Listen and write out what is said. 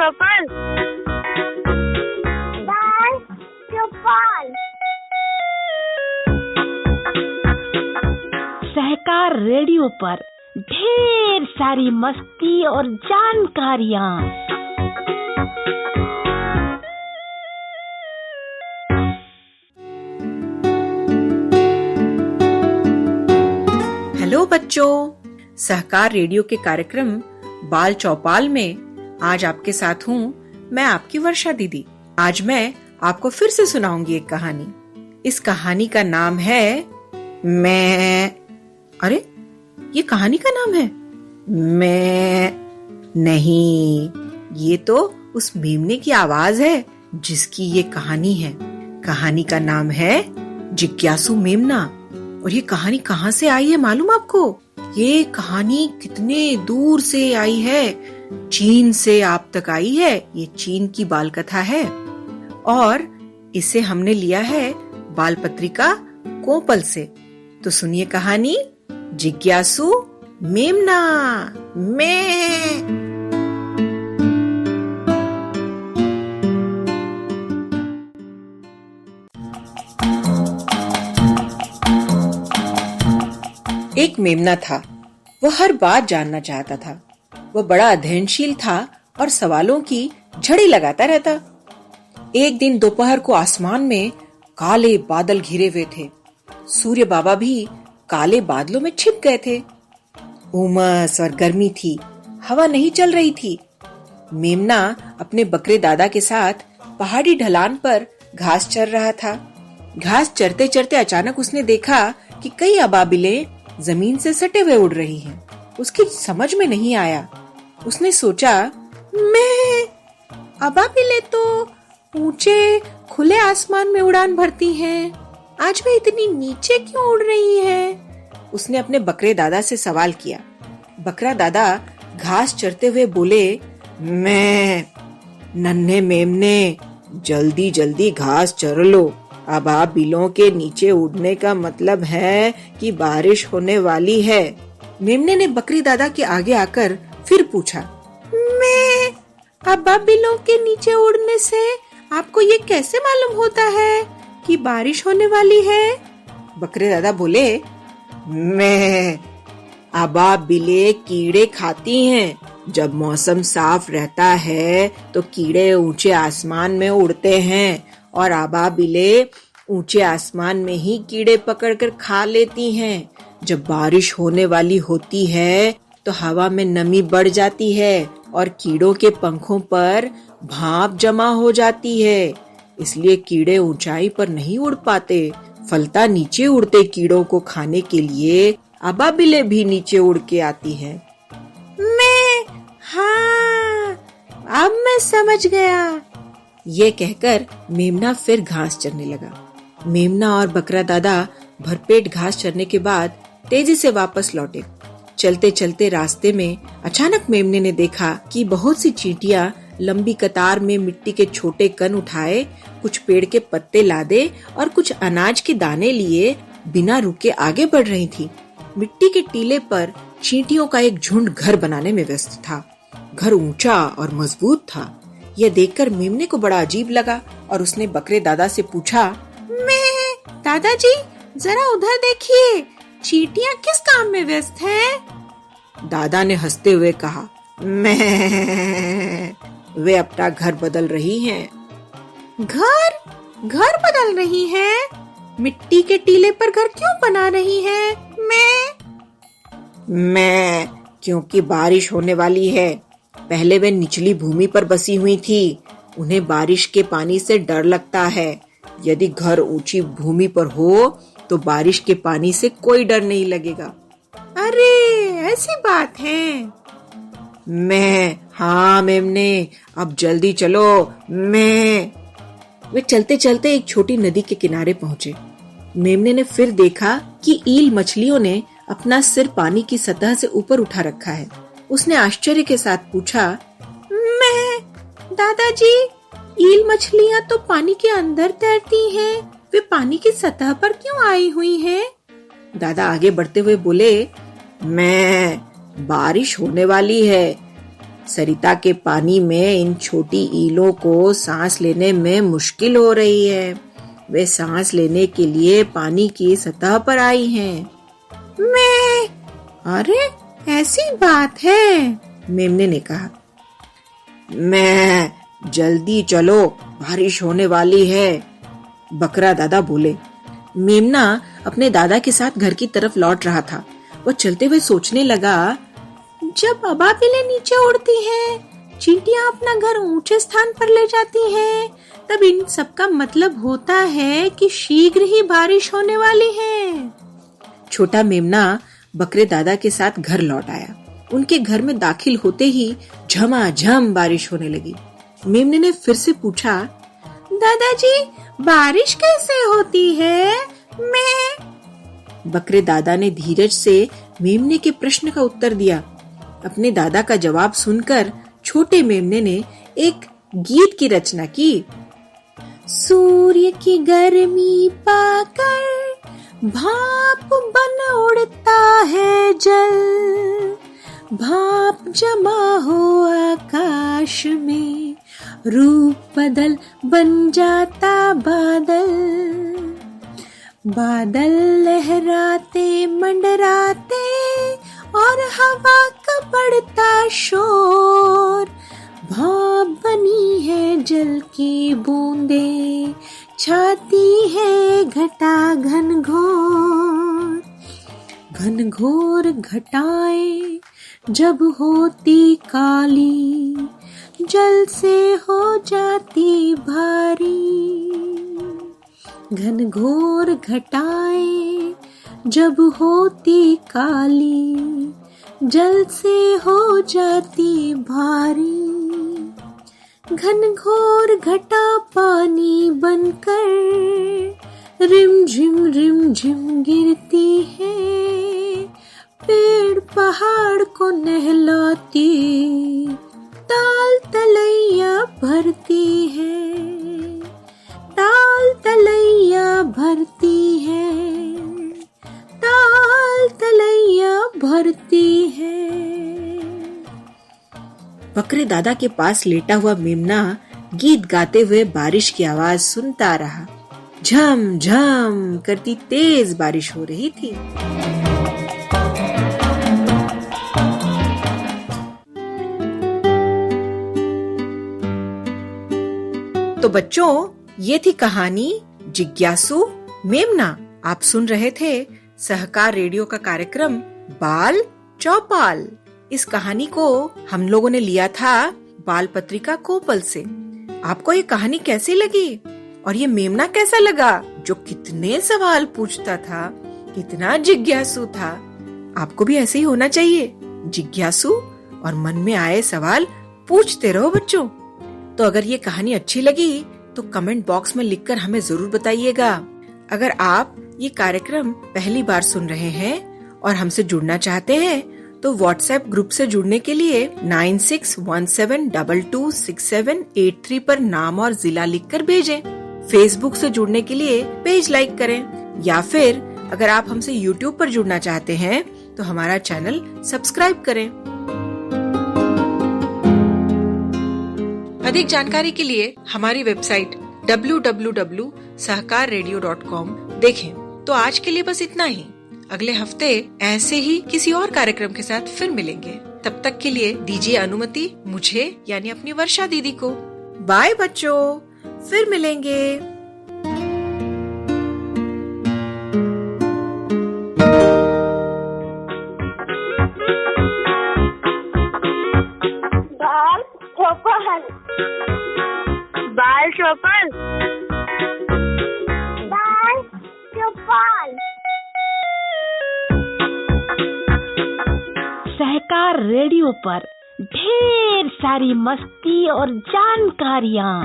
चौपाल। बाल चौपाल। सहकार रेडियो पर ढेर सारी मस्ती और जानकारियाँ। हेलो बच्चों, सहकार रेडियो के कार्यक्रम बाल चौपाल में आज आपके साथ हूँ मैं, आपकी वर्षा दीदी। आज मैं आपको फिर से सुनाऊंगी एक कहानी। इस कहानी का नाम है मैं। अरे, ये कहानी का नाम है मैं नहीं, ये तो उस मेमने की आवाज है जिसकी ये कहानी है। कहानी का नाम है जिज्ञासु मेमना। और ये कहानी कहाँ से आई है मालूम आपको? ये कहानी कितने दूर से आई है, चीन से आप तक आई है। ये चीन की बाल कथा है और इसे हमने लिया है बाल पत्रिका कोपल से। तो सुनिए कहानी जिज्ञासु मेमना। मैं एक मेमना था। वह हर बात जानना चाहता था। वह बड़ा अध्ययनशील था और सवालों की झड़ी लगाता रहता। एक दिन दोपहर को आसमान में काले बादल घिरे हुए थे। सूर्य बाबा भी काले बादलों में छिप गए थे। उमस और गर्मी थी, हवा नहीं चल रही थी। मेमना अपने बकरे दादा के साथ पहाड़ी ढलान पर घास चर रहा था। घास चरते चरते अचानक उसने देखा कि कई अबाबिलें जमीन से सटे हुए उड़ रही हैं। उसकी समझ में नहीं आया। उसने सोचा, मैं अबाबिलें तो ऊंचे खुले आसमान में उड़ान भरती हैं, आज वे इतनी नीचे क्यों उड़ रही हैं? उसने अपने बकरे दादा से सवाल किया। बकरा दादा घास चरते हुए बोले, मैं नन्हे मेमने, जल्दी जल्दी घास चर लो। अबाबिलों के नीचे उड़ने का मतलब है कि बारिश होने वाली है। मेमने ने बकरी दादा के आगे आकर फिर पूछा, मैं अबाबिलों के नीचे उड़ने से आपको ये कैसे मालूम होता है कि बारिश होने वाली है? बकरे दादा बोले, मैं अबाबिले कीड़े खाती हैं। जब मौसम साफ रहता है तो कीड़े ऊंचे आसमान में उड़ते हैं और अबाबिले ऊंचे आसमान में ही कीड़े पकड़कर खा लेती हैं। जब बारिश होने वाली होती है तो हवा में नमी बढ़ जाती है और कीड़ों के पंखों पर भाप जमा हो जाती है। इसलिए कीड़े ऊंचाई पर नहीं उड़ पाते। फलता नीचे उड़ते कीड़ों को खाने के लिए अबाबिले भी नीचे उड़ के आती हैं। हाँ, अब मैं समझ गया। ये कहकर मेमना फिर घास चरने लगा। मेमना और बकरा दादा भरपेट घास चरने के बाद तेजी से वापस लौटे। चलते चलते रास्ते में अचानक मेमने ने देखा कि बहुत सी चींटियां लंबी कतार में मिट्टी के छोटे कण उठाए, कुछ पेड़ के पत्ते लादे और कुछ अनाज के दाने लिए बिना रुके आगे बढ़ रही थी। मिट्टी के टीले पर चींटियों का एक झुंड घर बनाने में व्यस्त था। घर ऊंचा और मजबूत था। यह देखकर मेमने को बड़ा अजीब लगा और उसने बकरे दादा से पूछा, मैं दादाजी जरा उधर देखिए, चींटियां किस काम में व्यस्त हैं? दादा ने हंसते हुए कहा, मैं वे अपना घर बदल रही हैं। घर बदल रही हैं? मिट्टी के टीले पर घर क्यों बना रही हैं? मैं क्योंकि बारिश होने वाली है। पहले वे निचली भूमि पर बसी हुई थी। उन्हें बारिश के पानी से डर लगता है। यदि घर ऊंची भूमि पर हो तो बारिश के पानी से कोई डर नहीं लगेगा। अरे, ऐसी बात है। हाँ मेमने, अब जल्दी चलो। वे चलते चलते एक छोटी नदी के किनारे पहुँचे। मेमने ने फिर देखा कि ईल मछलियों ने अपना सिर पानी की सतह से ऊपर उठा रखा है। उसने आश्चर्य के साथ पूछा, मैं दादाजी, ईल मछलियाँ तो पानी के अंदर तैरती हैं, वे पानी की सतह पर क्यों आई हुई हैं? दादा आगे बढ़ते हुए बोले, मैं बारिश होने वाली है। सरिता के पानी में इन छोटी ईलों को सांस लेने में मुश्किल हो रही है। वे सांस लेने के लिए पानी की सतह पर आई हैं। मैं, अरे ऐसी बात है, मेमने ने कहा। मैं, जल्दी चलो, बारिश होने वाली है, बकरा दादा बोले। मेमना अपने दादा के साथ घर की तरफ लौट रहा था। वह चलते हुए सोचने लगा, जब अबाबिलें नीचे उड़ती हैं, चींटियां अपना घर ऊंचे स्थान पर ले जाती हैं, तब इन सब का मतलब होता है कि शीघ्र ही बारिश होने वाली है। छोटा मेमना बकरे दादा के साथ घर लौट आया। उनके घर में दाखिल होते ही झमाझम बारिश होने लगी। मेमने ने फिर से पूछा, दादाजी, बारिश कैसे होती है? बकरे दादा ने धीरज से मेमने के प्रश्न का उत्तर दिया। अपने दादा का जवाब सुनकर छोटे मेमने ने एक गीत की रचना की। सूर्य की गर्मी पाकर भाप बन उड़ता है जल, भाप जमा हो आकाश में, रूप बदल बन जाता बादल, बादल लहराते मंडराते और हवा का बढ़ता शोर, भाप बनी है जल की बूंदे, छाती है घटा घनघोर, घनघोर घटाएं जब होती काली, जल से हो जाती भारी, घनघोर घटाएं जब होती काली, जल से हो जाती भारी, घनघोर घटा पानी बनकर रिम झिम गिरती है, पेड़ पहाड़ को नहलाती, ताल तलैया भरती है, ताल तलैया भरती है, ताल तलैया भरती है। बकरे दादा के पास लेटा हुआ मेमना गीत गाते हुए बारिश की आवाज सुनता रहा। झम झम करती तेज बारिश हो रही थी। तो बच्चों, ये थी कहानी जिज्ञासु मेमना। आप सुन रहे थे सहकार रेडियो का कार्यक्रम बाल चौपाल। इस कहानी को हम लोगों ने लिया था बाल पत्रिका कोपल से। आपको ये कहानी कैसी लगी और ये मेमना कैसा लगा, जो कितने सवाल पूछता था, कितना जिज्ञासु था। आपको भी ऐसे ही होना चाहिए, जिज्ञासु और मन में आए सवाल पूछते रहो बच्चों। तो अगर ये कहानी अच्छी लगी तो कमेंट बॉक्स में लिखकर हमें जरूर बताइएगा। अगर आप ये कार्यक्रम पहली बार सुन रहे हैं और हमसे जुड़ना चाहते हैं तो व्हाट्सएप ग्रुप से जुड़ने के लिए 9617226783 पर नाम और जिला लिखकर भेजें। फेसबुक से जुड़ने के लिए पेज लाइक करें, या फिर अगर आप हमसे यूट्यूब पर जुड़ना चाहते हैं तो हमारा चैनल सब्सक्राइब करें। अधिक जानकारी के लिए हमारी वेबसाइट www.sahakarradio.com देखें। तो आज के लिए बस इतना ही। अगले हफ्ते ऐसे ही किसी और कार्यक्रम के साथ फिर मिलेंगे। तब तक के लिए दीजिए अनुमति मुझे यानी अपनी वर्षा दीदी को। बाय बच्चों, फिर मिलेंगे। बाल चौपाल, बाल चौपाल, बाल चौपाल। सहकार रेडियो पर ढेर सारी मस्ती और जानकारियाँ।